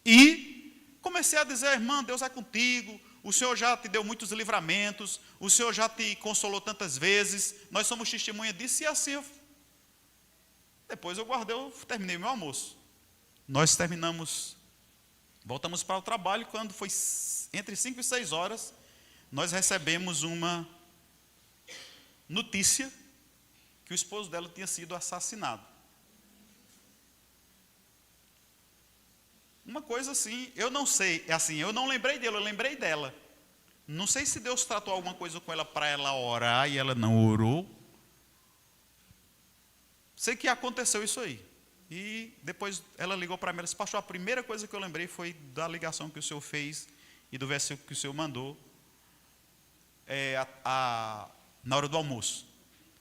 e comecei a dizer, irmã, Deus é contigo, o Senhor já te deu muitos livramentos, o Senhor já te consolou tantas vezes, nós somos testemunha disso, e assim, depois eu terminei meu almoço. Nós terminamos, voltamos para o trabalho, quando foi entre 5 e 6 horas, nós recebemos uma notícia que o esposo dela tinha sido assassinado. Uma coisa assim, eu não sei, eu não lembrei dele, eu lembrei dela. Não sei se Deus tratou alguma coisa com ela para ela orar e ela não orou. Sei que aconteceu isso aí. E depois ela ligou para mim e disse: pastor, a primeira coisa que eu lembrei foi da ligação que o senhor fez e do versículo que o senhor mandou na hora do almoço.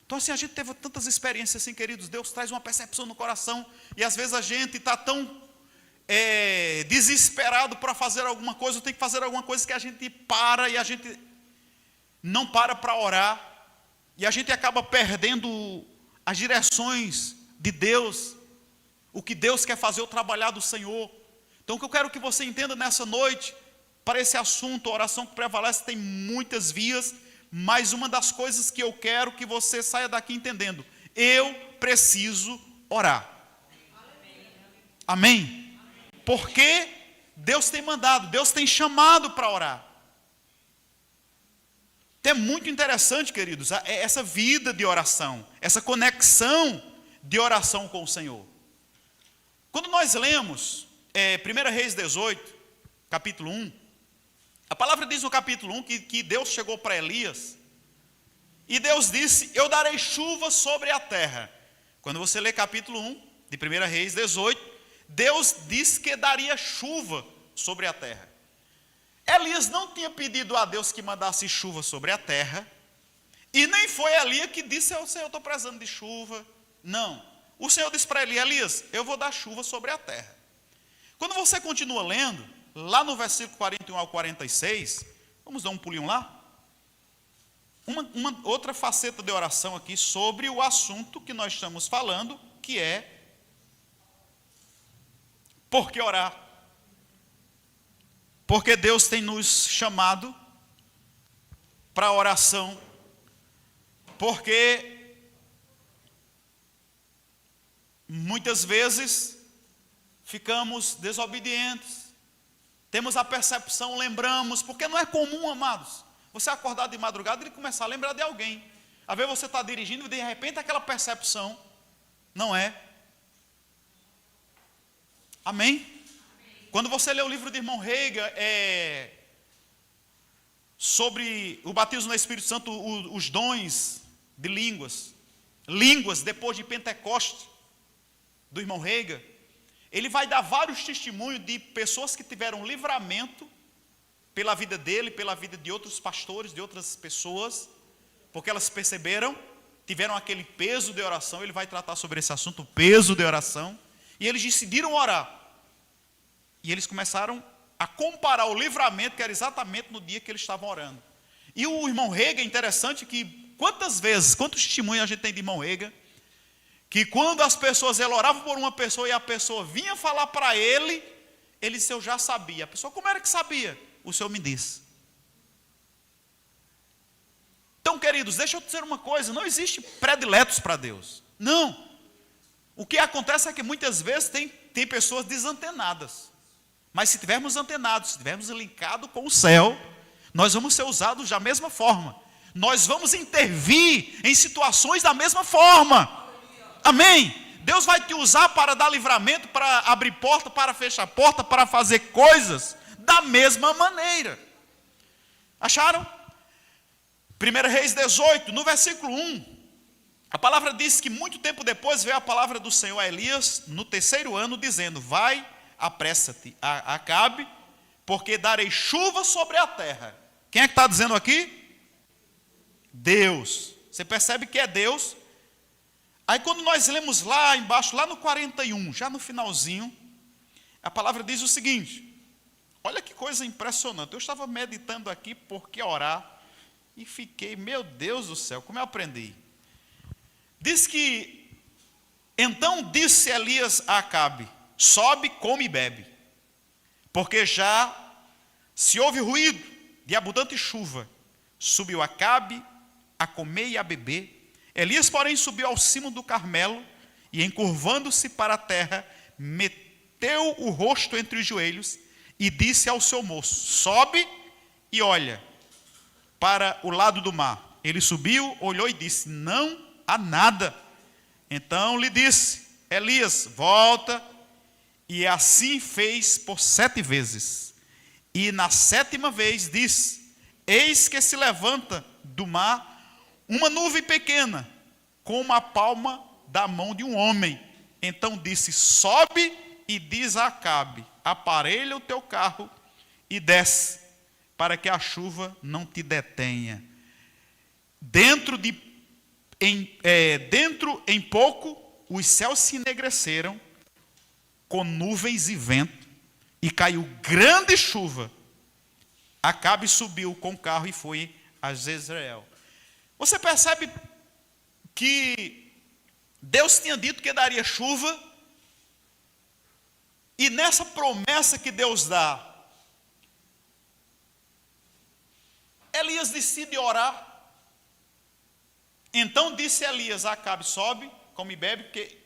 Então assim, a gente teve tantas experiências assim, queridos. Deus traz uma percepção no coração. E às vezes a gente está tão desesperado para fazer alguma coisa, tem que fazer alguma coisa que a gente para e a gente não para orar. E a gente acaba perdendo as direções de Deus, o que Deus quer fazer, o trabalhar do Senhor. Então o que eu quero que você entenda nessa noite, para esse assunto, a oração que prevalece tem muitas vias, mas uma das coisas que eu quero que você saia daqui entendendo: eu preciso orar. Amém? Porque Deus tem mandado, Deus tem chamado para orar. É muito interessante, queridos, essa vida de oração, essa conexão de oração com o Senhor. Quando nós lemos 1 Reis 18, capítulo 1, a palavra diz no capítulo 1 que Deus chegou para Elias e Deus disse: eu darei chuva sobre a terra. Quando você lê capítulo 1 de 1 Reis 18, Deus disse que daria chuva sobre a terra. Elias não tinha pedido a Deus que mandasse chuva sobre a terra, e nem foi Elias que disse: Senhor, eu estou precisando de chuva. Não, o Senhor disse para Elias: eu vou dar chuva sobre a terra. Quando você continua lendo, lá no versículo 41 ao 46, vamos dar um pulinho lá. Uma outra faceta de oração aqui sobre o assunto que nós estamos falando, que é por que orar? Porque Deus tem nos chamado para a oração, porque muitas vezes ficamos desobedientes, temos a percepção, lembramos, porque não é comum, amados, você acordar de madrugada e começar a lembrar de alguém. Às vezes você está dirigindo e de repente aquela percepção, não é? Amém? Quando você lê o livro de irmão Reiga, sobre o batismo no Espírito Santo, os dons de línguas depois de Pentecoste, do irmão Reiga, ele vai dar vários testemunhos de pessoas que tiveram livramento pela vida dele, pela vida de outros pastores, de outras pessoas, porque elas perceberam, tiveram aquele peso de oração. Ele vai tratar sobre esse assunto, o peso de oração, e eles decidiram orar. E eles começaram a comparar o livramento, que era exatamente no dia que eles estavam orando. E o irmão Reiga, é interessante que quantos testemunhos a gente tem de irmão Reiga, que quando as pessoas oravam por uma pessoa e a pessoa vinha falar para ele disse: eu já sabia. A pessoa: como era que sabia? O Senhor me disse. Então, queridos, deixa eu dizer uma coisa: não existe prediletos para Deus. Não. O que acontece é que muitas vezes tem pessoas desantenadas. Mas se tivermos antenados, se tivermos linkado com o céu, nós vamos ser usados da mesma forma. Nós vamos intervir em situações da mesma forma. Amém? Deus vai te usar para dar livramento, para abrir porta, para fechar porta, para fazer coisas da mesma maneira. Acharam? 1 Reis 18, no versículo 1, a palavra diz que muito tempo depois veio a palavra do Senhor a Elias, no 3º ano, dizendo: vai, apressa-te a Acabe, porque darei chuva sobre a terra. Quem é que está dizendo aqui? Deus. Você percebe que é Deus. Aí quando nós lemos lá embaixo, lá no 41, já no finalzinho, a palavra diz o seguinte: olha que coisa impressionante. Eu estava meditando aqui por que orar e fiquei: meu Deus do céu, como eu aprendi. Diz que: então disse Elias a Acabe: sobe, come e bebe, porque já se ouve ruído de abundante chuva. Subiu Acabe a comer e a beber. Elias, porém, subiu ao cimo do Carmelo e, encurvando-se para a terra, meteu o rosto entre os joelhos e disse ao seu moço: sobe e olha para o lado do mar. Ele subiu, olhou e disse: não há nada. Então lhe disse Elias: volta. E assim fez por 7 vezes. E na 7ª vez disse: eis que se levanta do mar uma nuvem pequena, como a palma da mão de um homem. Então disse: sobe e diz a Acabe: aparelha o teu carro e desce, para que a chuva não te detenha. Dentro em pouco, os céus se enegreceram com nuvens e vento, e caiu grande chuva. Acabe subiu com o carro e foi a Jezreel. Você percebe que Deus tinha dito que daria chuva, e nessa promessa que Deus dá, Elias decide orar. Então disse Elias a Acabe: sobe, come e bebe, porque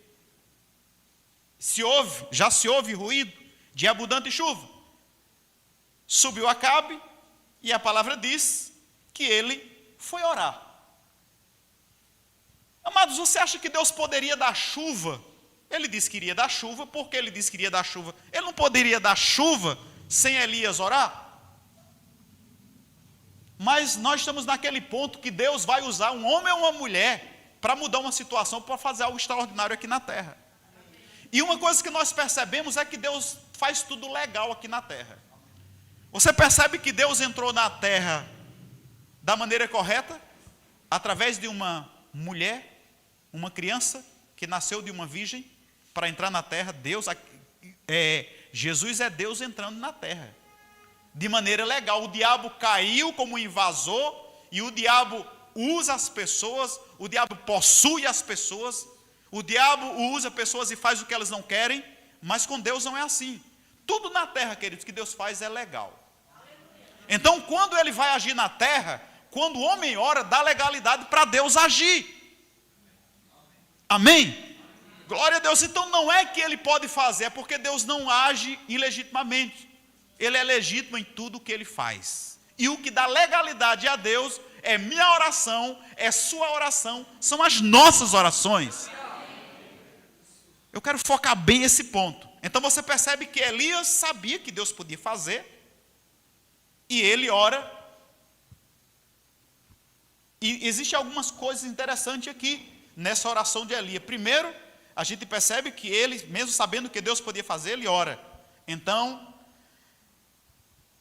já se ouve ruído de abundante chuva. Subiu Acabe, e a palavra diz que ele foi orar. Amados, você acha que Deus poderia dar chuva? Ele disse que iria dar chuva. Porque ele disse que iria dar chuva? Ele não poderia dar chuva sem Elias orar? Mas nós estamos naquele ponto que Deus vai usar um homem ou uma mulher para mudar uma situação, para fazer algo extraordinário aqui na terra. E uma coisa que nós percebemos é que Deus faz tudo legal aqui na terra. Você percebe que Deus entrou na terra da maneira correta, através de uma mulher, uma criança que nasceu de uma virgem, para entrar na terra. Jesus é Deus entrando na terra de maneira legal. O diabo caiu como invasor, e o diabo usa as pessoas, o diabo possui as pessoas, o diabo usa pessoas e faz o que elas não querem. Mas com Deus não é assim. Tudo na terra, queridos, que Deus faz é legal. Então, quando ele vai agir na terra, quando o homem ora, dá legalidade para Deus agir. Amém? Glória a Deus. Então não é que ele pode fazer, é porque Deus não age ilegitimamente. Ele é legítimo em tudo que ele faz. E o que dá legalidade a Deus é minha oração, é sua oração, são as nossas orações. Eu quero focar bem esse ponto. Então você percebe que Elias sabia que Deus podia fazer, e ele ora. E existem algumas coisas interessantes aqui nessa oração de Elias. Primeiro, a gente percebe que ele, mesmo sabendo que Deus podia fazer, ele ora. Então,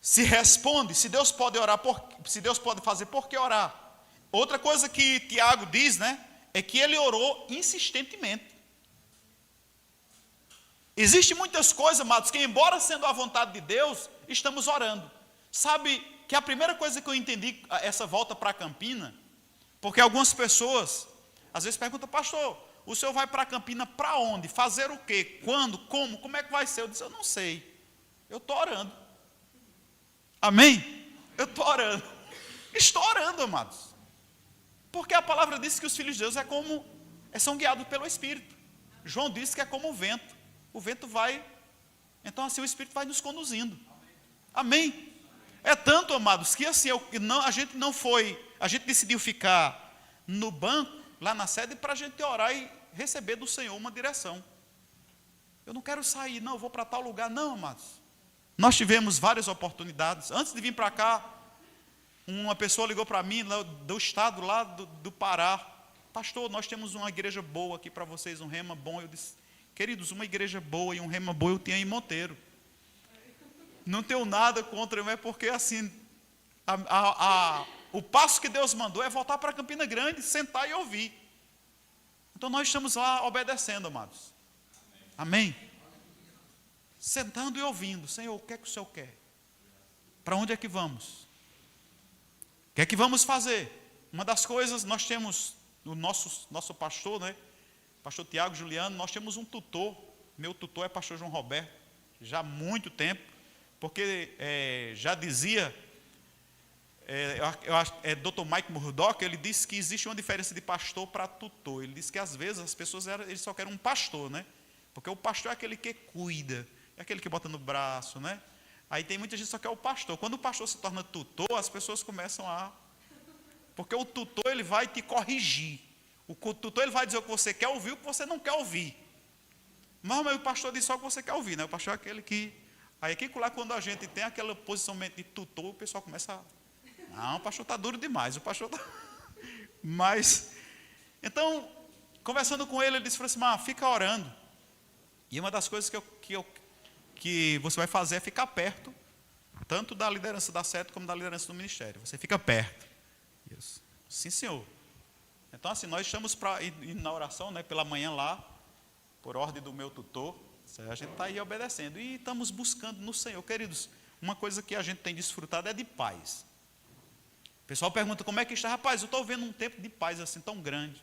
se responde: se Deus pode orar, se Deus pode fazer, por que orar? Outra coisa que Tiago diz, né, é que ele orou insistentemente. Existem muitas coisas, amados, que embora sendo a vontade de Deus, estamos orando. Sabe que a primeira coisa que eu entendi essa volta para Campina, porque algumas pessoas às vezes perguntam: pastor, o senhor vai para Campina para onde? Fazer o quê? Quando? Como é que vai ser? Eu disse: eu não sei, eu estou orando. Amém? Eu estou orando. Estou orando, amados. Porque a palavra diz que os filhos de Deus são guiados pelo Espírito. João disse que é como o vento. O vento vai, então assim o Espírito vai nos conduzindo. Amém? É tanto, amados, que assim, a gente decidiu ficar no banco, lá na sede, para a gente orar e receber do Senhor uma direção. Eu não quero sair, não, eu vou para tal lugar. Não, amados. Nós tivemos várias oportunidades. Antes de vir para cá, uma pessoa ligou para mim, do estado lá do Pará: pastor, nós temos uma igreja boa aqui para vocês, um rema bom. Eu disse: queridos, uma igreja boa e um rema bom eu tinha em Monteiro. Não tenho nada contra, mas é porque assim, o passo que Deus mandou é voltar para Campina Grande, sentar e ouvir. Então nós estamos lá obedecendo, amados. Amém? Sentando e ouvindo. Senhor, o que é que o Senhor quer? Para onde é que vamos? O que é que vamos fazer? Uma das coisas, nós temos o nosso pastor, né? Pastor Tiago Juliano, nós temos um tutor. Meu tutor é pastor João Roberto, já há muito tempo, porque já dizia, Dr. Mike Murdock, ele disse que existe uma diferença de pastor para tutor. Ele disse que às vezes as pessoas eles só querem um pastor, né? Porque o pastor é aquele que cuida, é aquele que bota no braço, né? Aí tem muita gente que só quer o pastor. Quando o pastor se torna tutor, as pessoas começam porque o tutor ele vai te corrigir. O tutor ele vai dizer o que você quer ouvir, o que você não quer ouvir. Mas o pastor diz só o que você quer ouvir, né? O pastor é aquele que... Aí aqui lá, quando a gente tem aquela posição de tutor, o pessoal começa Não, o pastor está duro demais, o pastor tá... Mas, então, conversando com ele, ele disse assim, fica orando. E uma das coisas que você vai fazer é ficar perto, tanto da liderança da sede como da liderança do ministério. Você fica perto. Isso. Sim, senhor. Então, assim, nós estamos para ir na oração, né, pela manhã lá, por ordem do meu tutor. A gente está aí obedecendo. E estamos buscando no Senhor. Queridos, uma coisa que a gente tem desfrutado é de paz. O pessoal pergunta como é que está. Rapaz, eu estou vendo um tempo de paz assim tão grande.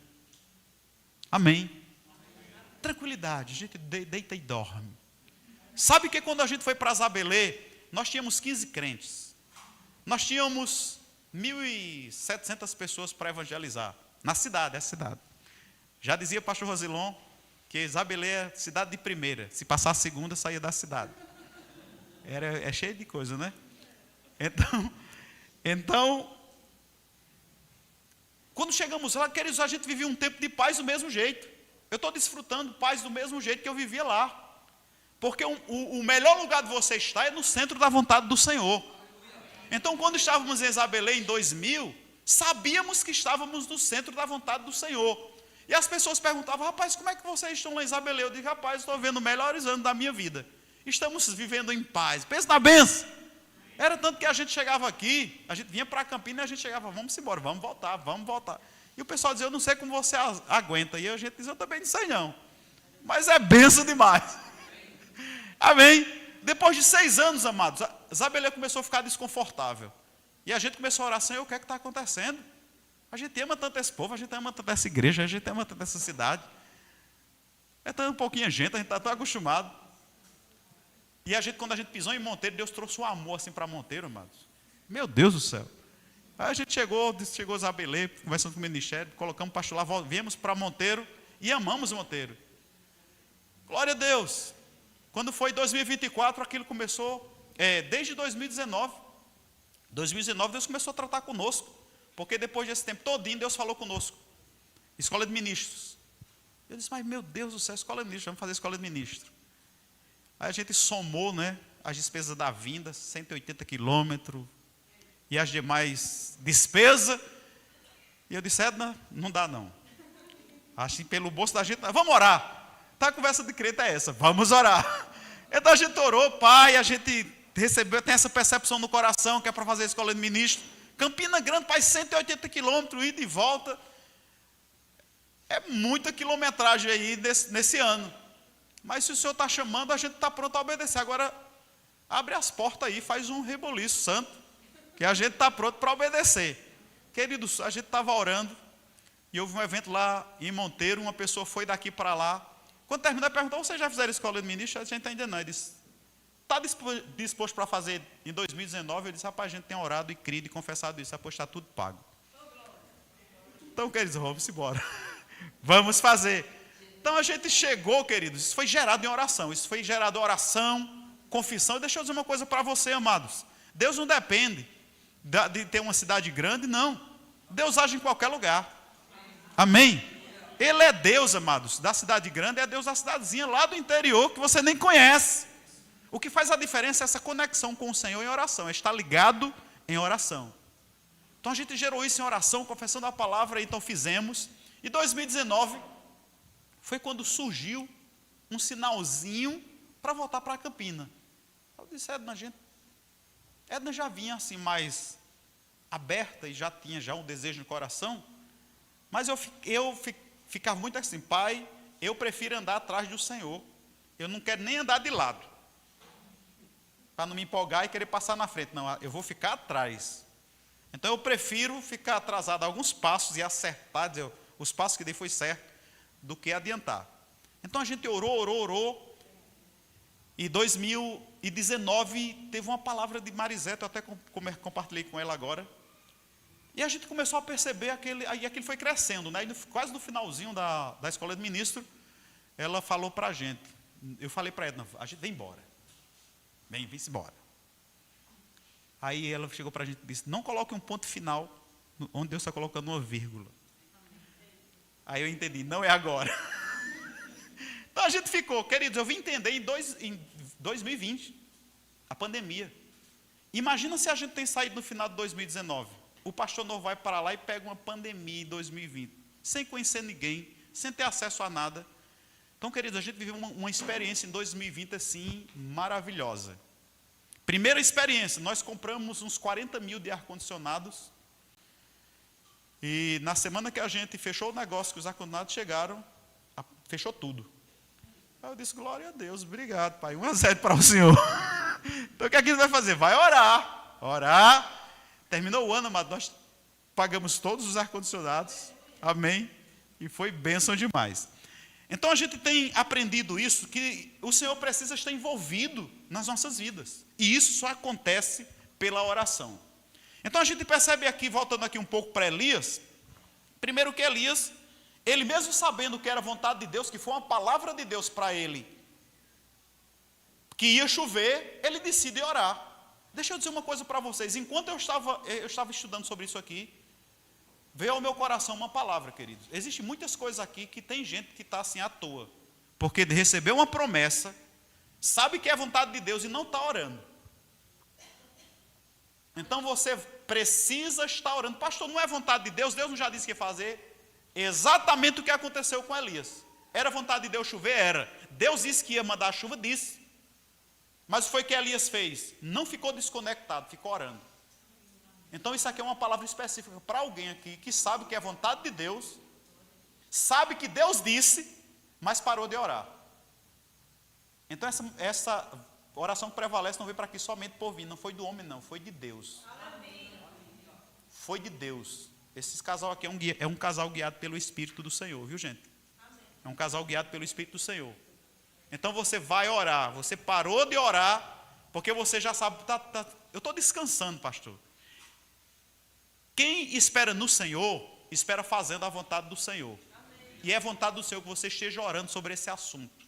Amém. Tranquilidade, a gente deita e dorme. Sabe que quando a gente foi para Zabelê, nós tínhamos 15 crentes. Nós tínhamos 1.700 pessoas para evangelizar. Na cidade, é a cidade. Já dizia o pastor Rosilon que Zabelê é cidade de primeira. Se passar a segunda, saía da cidade. É cheio de coisa, né? Então, quando chegamos lá, queridos, a gente vivia um tempo de paz do mesmo jeito. Eu estou desfrutando paz do mesmo jeito que eu vivia lá. Porque o melhor lugar de você estar é no centro da vontade do Senhor. Então, quando estávamos em Zabelê em 2000, sabíamos que estávamos no centro da vontade do Senhor. E as pessoas perguntavam, rapaz, como é que vocês estão lá em Zabelê? Eu digo, rapaz, estou vendo os melhores anos da minha vida. Estamos vivendo em paz. Pensa na bênção. Era tanto que a gente chegava aqui, a gente vinha para Campinas e a gente chegava, vamos embora, vamos voltar. E o pessoal dizia, eu não sei como você aguenta. E a gente dizia, eu também não sei não. Mas é bênção demais. Amém? Depois de 6 anos, amados, Zabelê começou a ficar desconfortável. E a gente começou a orar, Senhor, o que é que está acontecendo? A gente ama tanto esse povo, a gente ama tanto essa igreja, a gente ama tanto essa cidade. É tão pouquinha gente, a gente está tão acostumado. E quando a gente pisou em Monteiro, Deus trouxe um amor assim para Monteiro, amados. Meu Deus do céu. Aí a gente chegou a Zabelê, conversando com o ministério, colocamos o pastor lá, viemos para Monteiro e amamos Monteiro. Glória a Deus. Quando foi 2024, aquilo começou, desde 2019. 2019 Deus começou a tratar conosco. Porque depois desse tempo todinho, Deus falou conosco. Escola de ministros. Eu disse, mas meu Deus do céu, escola de ministros, vamos fazer escola de ministro. Aí a gente somou, né, as despesas da vinda, 180 quilômetros, e as demais despesas. E eu disse, Edna, não dá não. Acho que pelo bolso da gente, vamos orar. Tá, a conversa de crente é essa, vamos orar. Então a gente orou, pai, a gente recebeu, tem essa percepção no coração, que é para fazer a escola de ministro. Campina Grande, pai, 180 quilômetros, ida e volta. É muita quilometragem aí nesse ano. Mas se o Senhor está chamando, a gente está pronto a obedecer. Agora, abre as portas aí, faz um reboliço santo, que a gente está pronto para obedecer. Queridos, a gente estava orando, e houve um evento lá em Monteiro, uma pessoa foi daqui para lá. Quando terminou, perguntou, vocês já fizeram escola de ministro? A gente ainda não. Ele disse, está disposto para fazer em 2019? Eu disse, rapaz, a gente tem orado e crido e confessado isso, após está tudo pago. Então, queridos, vamos embora. Vamos fazer. Então a gente chegou, queridos, isso foi gerado em oração, isso foi gerado em oração, confissão. E deixa eu dizer uma coisa para você, amados. Deus não depende de ter uma cidade grande, não. Deus age em qualquer lugar. Amém? Ele é Deus, amados, da cidade grande, é Deus da cidadezinha lá do interior, que você nem conhece. O que faz a diferença é essa conexão com o Senhor em oração, é estar ligado em oração. Então a gente gerou isso em oração, confessando a palavra, então fizemos. E 2019 foi quando surgiu um sinalzinho para voltar para Campina. Eu disse, Edna já vinha assim mais aberta e já tinha já um desejo no coração, mas eu ficava muito assim, pai, eu prefiro andar atrás do Senhor, eu não quero nem andar de lado, para não me empolgar e querer passar na frente, não, eu vou ficar atrás. Então eu prefiro ficar atrasado alguns passos e acertar, dizer, os passos que dei foi certo, do que adiantar. Então a gente orou, e 2019 teve uma palavra de Marisete, eu até compartilhei com ela agora, e a gente começou a perceber aquilo foi crescendo, né? E quase no finalzinho da escola de ministro, ela falou para a gente, eu falei para ela, a gente vem embora, vem-se embora. Aí ela chegou para a gente e disse, não coloque um ponto final, onde Deus está colocando uma vírgula. Aí eu entendi, não é agora. Então a gente ficou, queridos, eu vim entender em 2020, a pandemia. Imagina se a gente tem saído no final de 2019. o pastor novo vai para lá e pega uma pandemia em 2020, sem conhecer ninguém, sem ter acesso a nada. Então, queridos, a gente viveu uma experiência em 2020 assim, maravilhosa. Primeira experiência, nós compramos uns 40 mil de ar-condicionados. E na semana que a gente fechou o negócio, que os ar-condicionados chegaram, fechou tudo. Aí eu disse, glória a Deus, obrigado, Pai. 1-0 para o Senhor. Então o que a gente vai fazer? Vai orar. Orar. Terminou o ano, amado, nós pagamos todos os ar-condicionados. Amém. E foi bênção demais. Então a gente tem aprendido isso, que o Senhor precisa estar envolvido nas nossas vidas. E isso só acontece pela oração. Então a gente percebe aqui, voltando aqui um pouco para Elias, primeiro que Elias, ele mesmo sabendo que era vontade de Deus, que foi uma palavra de Deus para ele, que ia chover, ele decide orar. Deixa eu dizer uma coisa para vocês, enquanto eu estava estudando sobre isso aqui, veio ao meu coração uma palavra, queridos. Existem muitas coisas aqui que tem gente que está assim à toa, porque recebeu uma promessa, sabe que é vontade de Deus e não está orando. Então você precisa estar orando. Pastor, não é vontade de Deus? Deus não já disse que ia fazer? Exatamente o que aconteceu com Elias. Era vontade de Deus chover? Era. Deus disse que ia mandar a chuva? Disse. Mas foi o que Elias fez? Não ficou desconectado, ficou orando. Então isso aqui é uma palavra específica para alguém aqui que sabe que é vontade de Deus, sabe que Deus disse, mas parou de orar. Então essa oração que prevalece não veio para aqui somente por vir, não foi do homem não, foi de Deus. Foi de Deus. Esse casal aqui é um casal guiado pelo Espírito do Senhor, viu gente? É um casal guiado pelo Espírito do Senhor. Então você vai orar, você parou de orar, porque você já sabe, eu estou descansando, pastor. Quem espera no Senhor, espera fazendo a vontade do Senhor. E é vontade do Senhor que você esteja orando sobre esse assunto.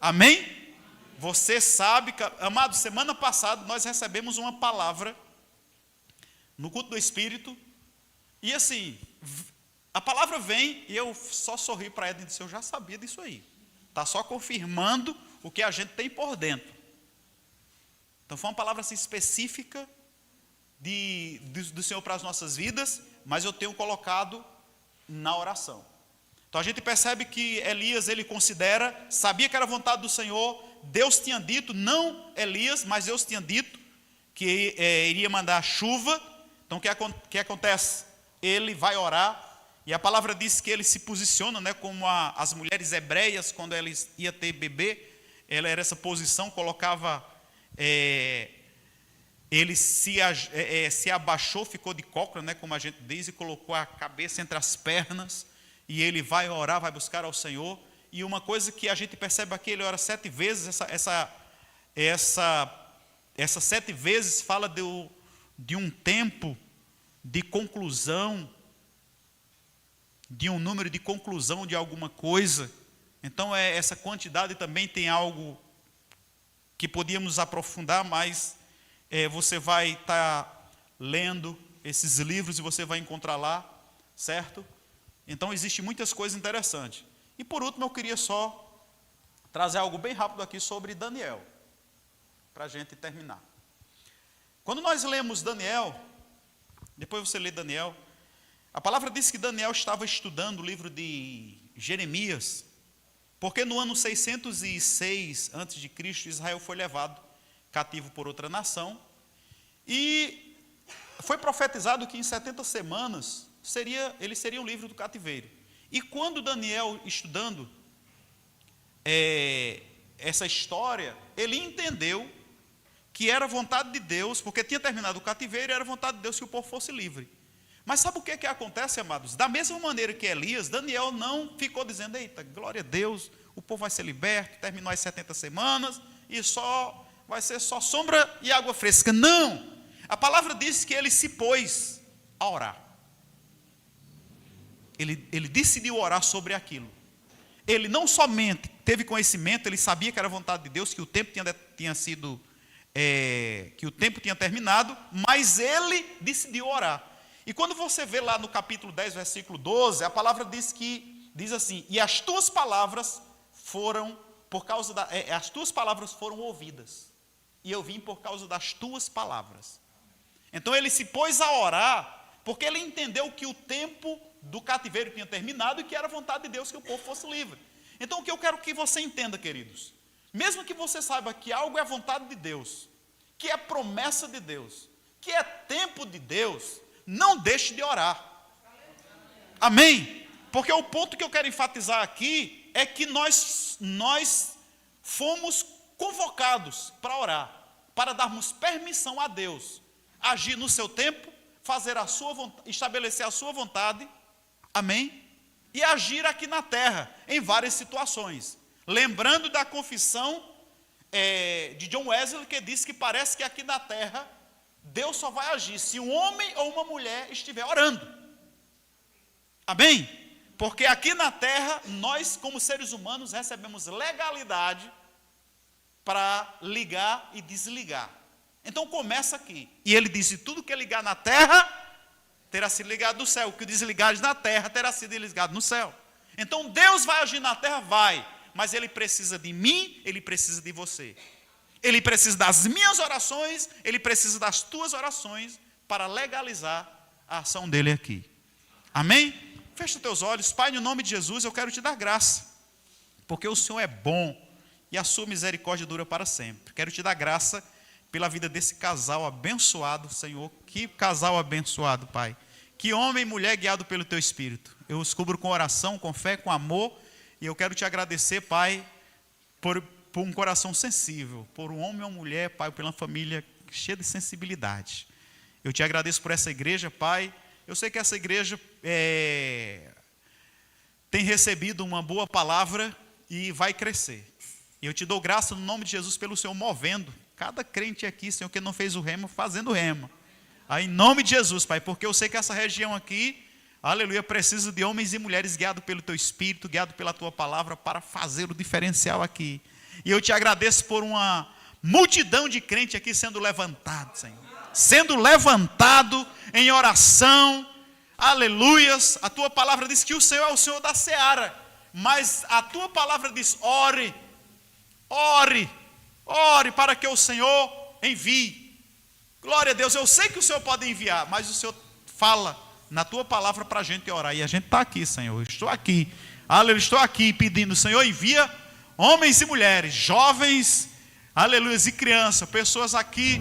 Amém? Você sabe, amado, semana passada nós recebemos uma palavra no culto do Espírito, e assim, a palavra vem e eu só sorri para ela e disse, eu já sabia disso aí. Está só confirmando o que a gente tem por dentro. Então foi uma palavra assim, específica do Senhor para as nossas vidas, mas eu tenho colocado na oração. Então a gente percebe que Elias, ele considera, sabia que era vontade do Senhor, Deus tinha dito, não Elias, mas Deus tinha dito que iria mandar chuva. Então o que acontece? Ele vai orar, e a palavra diz que ele se posiciona, né, como as mulheres hebreias, quando eles iam ter bebê, ela era essa posição, colocava, ele se abaixou, ficou de cócora, né, como a gente diz, e colocou a cabeça entre as pernas, e ele vai orar, vai buscar ao Senhor. E uma coisa que a gente percebe aqui, ele ora 7 vezes, essa 7 vezes fala de um tempo de conclusão, de um número de conclusão de alguma coisa. Então essa quantidade também tem algo que podíamos aprofundar, mas você vai estar lendo esses livros e você vai encontrar lá, certo? Então existem muitas coisas interessantes. E por último eu queria só trazer algo bem rápido aqui sobre Daniel, para a gente terminar. Quando nós lemos Daniel, depois você lê Daniel, a palavra diz que Daniel estava estudando o livro de Jeremias, porque no ano 606 a.C., Israel foi levado cativo por outra nação, e foi profetizado que em 70 semanas eles seriam livres do cativeiro. E quando Daniel, estudando essa história, ele entendeu que era vontade de Deus, porque tinha terminado o cativeiro e era vontade de Deus que o povo fosse livre. Mas sabe o que acontece, amados? Da mesma maneira que Elias, Daniel não ficou dizendo, eita, glória a Deus, o povo vai ser liberto, terminou as 70 semanas, e vai ser só sombra e água fresca. Não! A palavra diz que ele se pôs a orar. Ele decidiu orar sobre aquilo. Ele não somente teve conhecimento, ele sabia que era vontade de Deus, que o tempo que o tempo tinha terminado, mas ele decidiu orar. E quando você vê lá no capítulo 10, versículo 12, a palavra diz assim, e as tuas palavras foram ouvidas, e eu vim por causa das tuas palavras. Então ele se pôs a orar, porque ele entendeu que o tempo do cativeiro tinha terminado e que era vontade de Deus que o povo fosse livre. Então o que eu quero que você entenda, queridos, mesmo que você saiba que algo é vontade de Deus, que é promessa de Deus, que é tempo de Deus, não deixe de orar. Amém? Porque o ponto que eu quero enfatizar aqui é que nós fomos convocados para orar, para darmos permissão a Deus agir no seu tempo, fazer a sua vontade, estabelecer a sua vontade, amém? E agir aqui na terra, em várias situações. Lembrando da confissão de John Wesley, que diz que parece que aqui na terra, Deus só vai agir se um homem ou uma mulher estiver orando. Amém? Porque aqui na terra, nós como seres humanos recebemos legalidade para ligar e desligar. Então começa aqui. E ele disse, tudo que ligar na terra, terá sido ligado no céu. O que desligares na terra, terá sido ligado no céu. Então Deus vai agir na terra? Vai. Mas Ele precisa de mim, Ele precisa de você. Ele precisa das minhas orações, Ele precisa das tuas orações, para legalizar a ação dEle aqui. Amém? Fecha teus olhos. Pai, no nome de Jesus, eu quero te dar graça. Porque o Senhor é bom e a sua misericórdia dura para sempre. Quero te dar graça pela vida desse casal abençoado, Senhor. Que casal abençoado, Pai. Que homem e mulher guiado pelo Teu Espírito. Eu os cubro com oração, com fé, com amor. E eu quero te agradecer, Pai, por um coração sensível. Por um homem ou mulher, Pai, pela família cheia de sensibilidade. Eu te agradeço por essa igreja, Pai. Eu sei que essa igreja tem recebido uma boa palavra e vai crescer. E eu te dou graça no nome de Jesus pelo Senhor movendo cada crente aqui, Senhor, que não fez o remo, fazendo o remo. Aí, em nome de Jesus, Pai, porque eu sei que essa região aqui, aleluia, precisa de homens e mulheres guiados pelo Teu Espírito, guiados pela Tua palavra, para fazer o diferencial aqui. E eu te agradeço por uma multidão de crentes aqui sendo levantado, Senhor. Sendo levantado em oração, aleluias. A Tua palavra diz que o Senhor é o Senhor da seara, mas a Tua palavra diz, ore, ore, ore para que o Senhor envie. Glória a Deus, eu sei que o Senhor pode enviar, mas o Senhor fala na Tua palavra para a gente orar, e a gente está aqui, Senhor, eu estou aqui, aleluia, estou aqui pedindo, Senhor, envia homens e mulheres, jovens, aleluia, e crianças, pessoas aqui,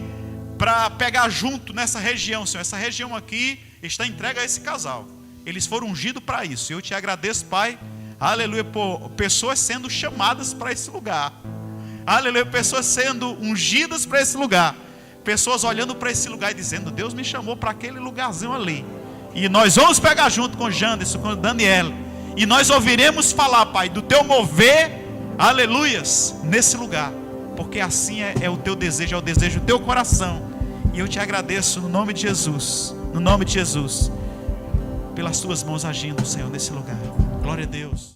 para pegar junto nessa região, Senhor. Essa região aqui está entregue a esse casal. Eles foram ungidos para isso. Eu te agradeço, Pai, aleluia, por pessoas sendo chamadas para esse lugar. Aleluia, pessoas sendo ungidas para esse lugar. Pessoas olhando para esse lugar e dizendo, Deus me chamou para aquele lugarzinho ali. E nós vamos pegar junto com Janderson, com Daniel. E nós ouviremos falar, Pai, do Teu mover, aleluias, nesse lugar. Porque assim é o Teu desejo, é o desejo do Teu coração. E eu te agradeço no nome de Jesus, pelas Tuas mãos agindo, Senhor, nesse lugar. Glória a Deus.